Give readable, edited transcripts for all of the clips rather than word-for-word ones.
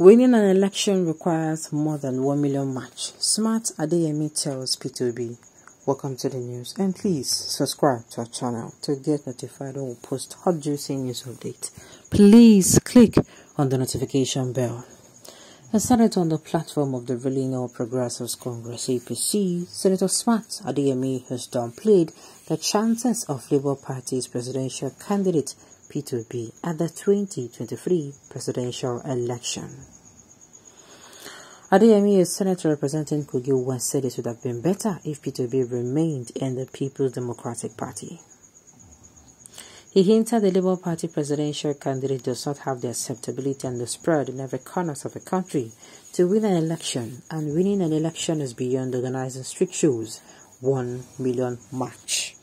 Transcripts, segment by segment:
Winning an election requires more than 1 million match. Smart Adeyemi tells P2B. Welcome to the news, and please subscribe to our channel to get notified when we post hot juicy news updates. Please click on the notification bell. A senator on the platform of the All Progressives Congress (APC), Senator Smart Adeyemi has downplayed the chances of Labour Party's presidential candidate P2B at the 2023 presidential election. Adeyemi, a senator representing Kogi West, said it would have been better if P2B remained in the People's Democratic Party. He hinted the Labour Party presidential candidate does not have the acceptability and the spread in every corner of the country to win an election, and winning an election is beyond organizing strict shows. 1 million match.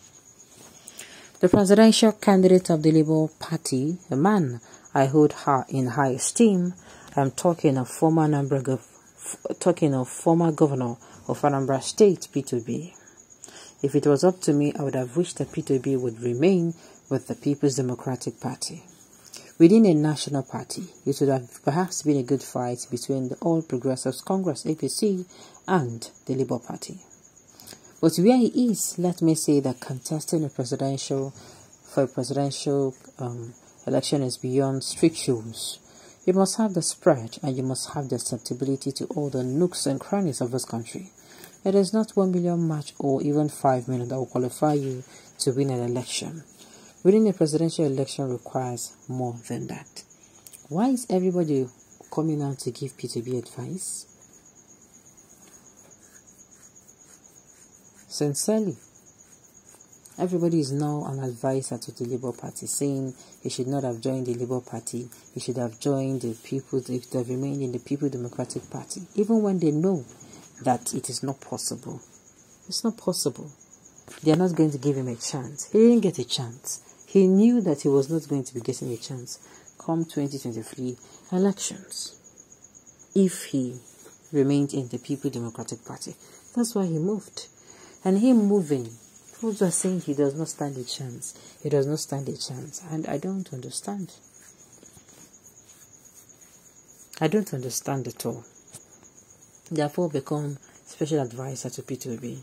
The presidential candidate of the Labour Party, a man I hold in high esteem, I'm talking of former governor of Anambra State, P2B. If it was up to me, I would have wished that P2B would remain with the People's Democratic Party. Within a national party, it would have perhaps been a good fight between the All Progressives Congress (APC) and the Labour Party. But where he is, let me say that contesting a presidential election is beyond strict shows. You must have the spread, and you must have the acceptability to all the nooks and crannies of this country. It is not 1 million match or even 5 million that will qualify you to win an election. Winning a presidential election requires more than that. Why is everybody coming out to give P2B advice? Sincerely, everybody is now an advisor to the Labour Party, saying he should not have joined the Labour Party, he should have joined the People, he should have remained in the People Democratic Party, even when they know that it is not possible. It's not possible. They are not going to give him a chance. He didn't get a chance. He knew that he was not going to be getting a chance come 2023 elections if he remained in the People Democratic Party. That's why he moved. And him moving, people are saying he does not stand a chance. He does not stand a chance. And I don't understand. I don't understand at all. Therefore, become special advisor to P2B.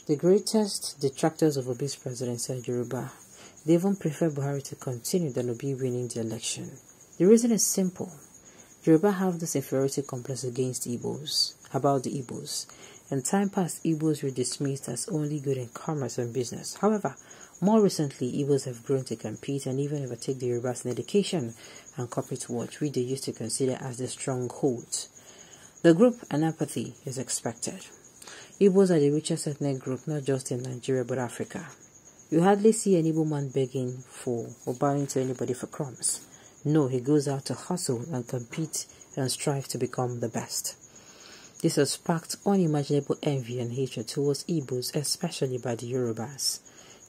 The greatest detractors of Obi's presidency are Yoruba. They even prefer Buhari to continue than Obi winning the election. The reason is simple. Yoruba have this inferiority complex against Igbos, about the Igbos. In time past, Igbos were dismissed as only good in commerce and business. However, more recently, Igbos have grown to compete and even overtake the Yorubas in education and corporate work, which they used to consider as the strongholds. The group and apathy is expected. Igbos are the richest ethnic group, not just in Nigeria but Africa. You hardly see an Igbo man begging for or bowing to anybody for crumbs. No, he goes out to hustle and compete and strive to become the best. This has sparked unimaginable envy and hatred towards Igbos, especially by the Yorubas.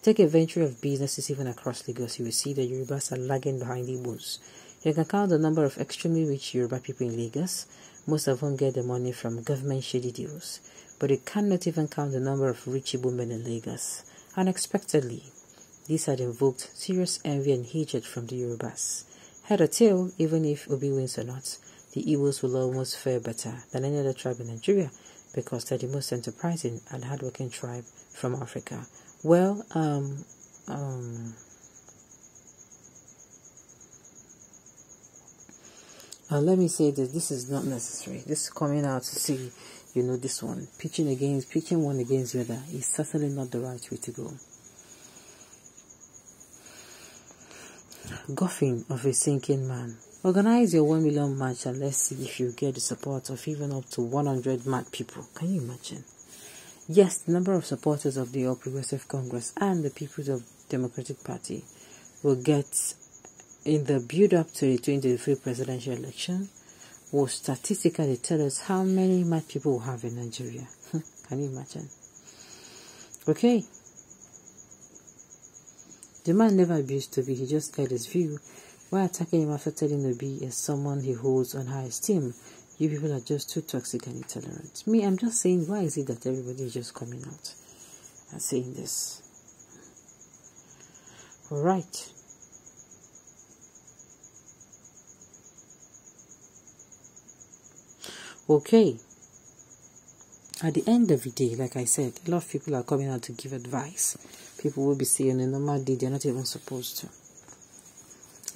Take a venture of businesses even across Lagos, you will see the Yorubas are lagging behind Igbos. You can count the number of extremely rich Yoruba people in Lagos, most of whom get the money from government shady deals. But you cannot even count the number of rich Igbo men in Lagos. Unexpectedly, this had invoked serious envy and hatred from the Yorubas. Head or tail, even if Obi wins or not, the Igbos will almost fare better than any other tribe in Nigeria because they're the most enterprising and hardworking tribe from Africa. Well, let me say this is not necessary. This coming out to see, this one, pitching one against the other is certainly not the right way to go. Guffing of a sinking man. Organize your 1 million match and let's see if you get the support of even up to 100 mad people. Can you imagine? Yes, the number of supporters of the All Progressive Congress and the People's Democratic Party will get in the build-up to the 2023 presidential election will statistically tell us how many mad people we have in Nigeria. Can you imagine? Okay. The man never abused Obi, he just held his view. Why attacking him after telling Obi as someone he holds on high esteem? You people are just too toxic and intolerant. Me, I'm just saying, why is it that everybody is just coming out and saying this? Alright. Okay. At the end of the day, like I said, a lot of people are coming out to give advice. People will be saying a normal day they're not even supposed to.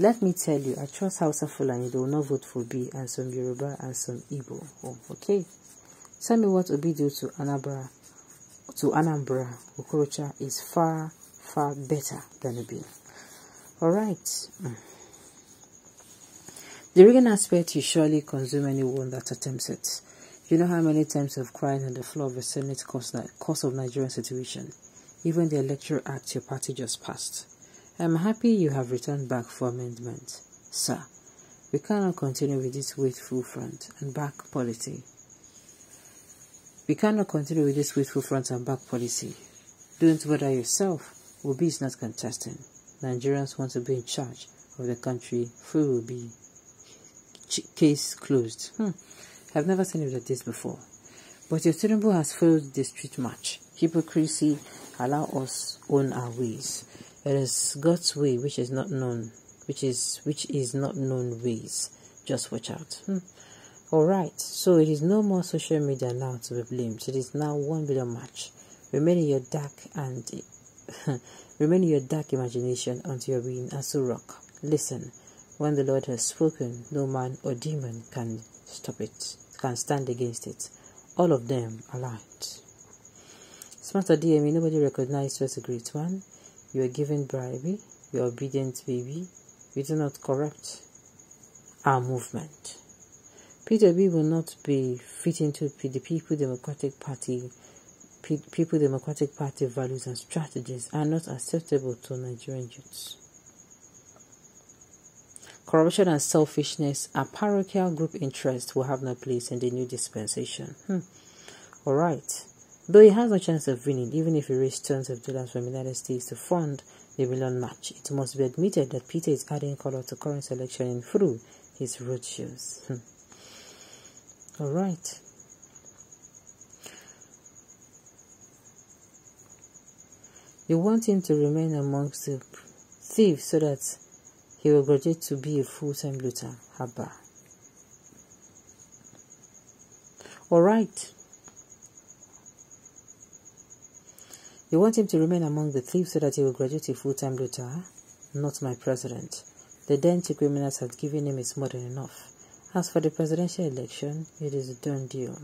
Let me tell you, I trust Hausa Fulani, they will not vote for B, and some Yoruba and some Igbo. Oh, okay. Tell me what Obi do to Anambra, Okorocha is far, far better than Obi. Alright. The rigging aspect, you surely consume anyone that attempts it. You know how many times I've cried on the floor of the Senate cause of Nigerian situation. Even the Electoral Act your party just passed. I'm happy you have returned back for amendment. Sir, we cannot continue with this wasteful front and back policy. Don't bother yourself. Obi is not contesting. Nigerians want to be in charge of the country. Free will be case closed. I've never seen it like this before. But your Tinubu has failed the street march. Hypocrisy, allow us own our ways. It is God's way which is not known, which is not known ways. Just watch out. Alright, so it is no more social media now to be blamed. It is now 1 billion match. Remain in your dark imagination until you are in Asu Rock. Listen, when the Lord has spoken, no man or demon can stop it, can stand against it. All of them are light. Smarter DME, nobody recognized you as a great man. You are given bribery, you are obedient baby. You do not corrupt our movement. PWB will not be fitting to the People Democratic Party values and strategies are not acceptable to Nigerian youths. Corruption and selfishness are parochial group interests will have no place in the new dispensation. Alright. Though he has no chance of winning, even if he raised tons of dollars from the United States to fund the million match, it must be admitted that Peter is adding color to current election in through his roadshows. Alright. You want him to remain amongst the thieves so that he will graduate to be a full-time looter. Haba. Alright. You want him to remain among the thieves so that he will graduate a full-time looter? Not my president. The dirty criminals have given him is more than enough. As for the presidential election, it is a done deal.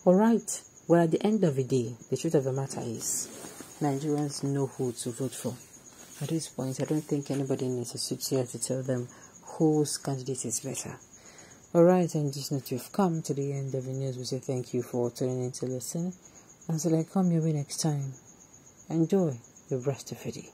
Alright, well, at the end of the day, the truth of the matter is, Nigerians know who to vote for. At this point, I don't think anybody needs to sit here to tell them whose candidate is better. Alright, and just note you've come to the end of the news. We say thank you for tuning in to listen. Until I come your way next time, enjoy the rest of the day.